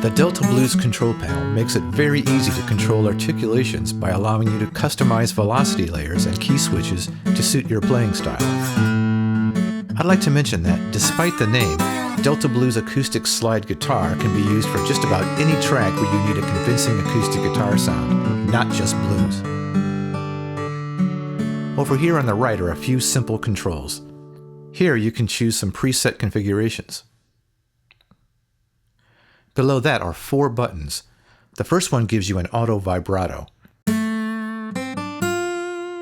The Delta Blues control panel makes it very easy to control articulations by allowing you to customize velocity layers and key switches to suit your playing style. I'd like to mention that, despite the name, Delta Blues acoustic slide guitar can be used for just about any track where you need a convincing acoustic guitar sound, not just blues. Over here on the right are a few simple controls. Here you can choose some preset configurations. Below that are 4 buttons. The first one gives you an auto vibrato.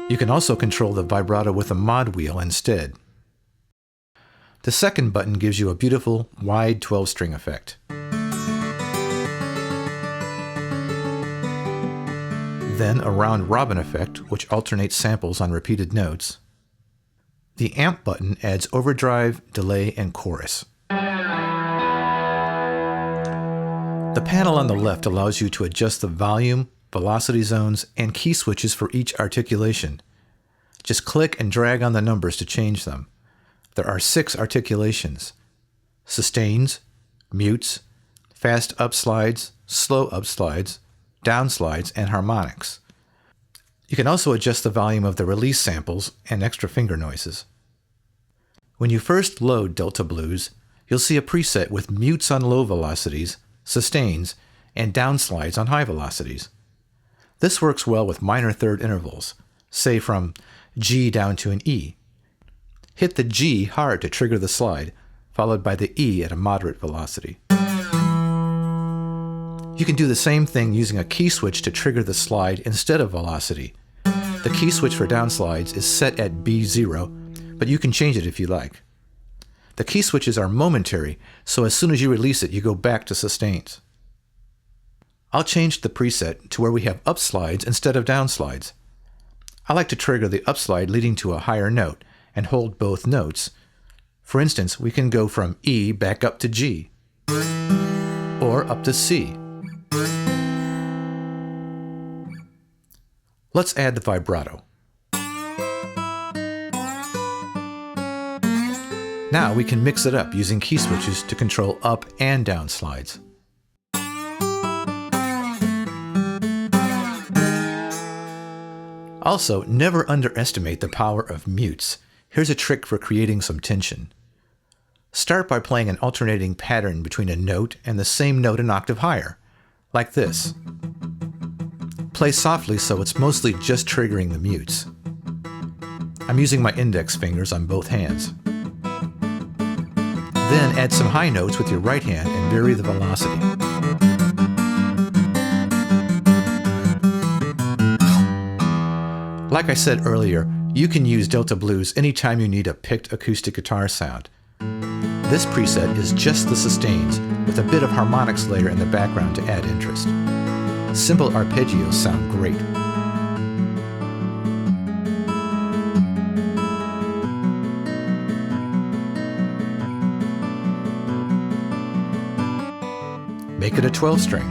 You can also control the vibrato with a mod wheel instead. The second button gives you a beautiful wide 12-string effect. Then a round robin effect, which alternates samples on repeated notes. The amp button adds overdrive, delay, and chorus. The panel on the left allows you to adjust the volume, velocity zones, and key switches for each articulation. Just click and drag on the numbers to change them. There are 6 articulations: sustains, mutes, fast upslides, slow upslides, downslides, and harmonics. You can also adjust the volume of the release samples and extra finger noises. When you first load Delta Blues, you'll see a preset with mutes on low velocities, sustains, and downslides on high velocities. This works well with minor third intervals, say from G down to an E. Hit the G hard to trigger the slide, followed by the E at a moderate velocity. You can do the same thing using a key switch to trigger the slide instead of velocity. The key switch for downslides is set at B0, but you can change it if you like. The key switches are momentary, so as soon as you release it, you go back to sustains. I'll change the preset to where we have upslides instead of downslides. I like to trigger the upslide leading to a higher note and hold both notes. For instance, we can go from E back up to G, or up to C. Let's add the vibrato. Now we can mix it up using key switches to control up and down slides. Also, never underestimate the power of mutes. Here's a trick for creating some tension. Start by playing an alternating pattern between a note and the same note an octave higher, like this. Play softly so it's mostly just triggering the mutes. I'm using my index fingers on both hands. Then add some high notes with your right hand and vary the velocity. Like I said earlier, you can use Delta Blues anytime you need a picked acoustic guitar sound. This preset is just the sustains, with a bit of harmonics layer in the background to add interest. Simple arpeggios sound great. Make it a 12-string.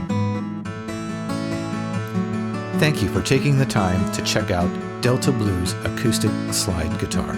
Thank you for taking the time to check out Delta Blues acoustic slide guitar.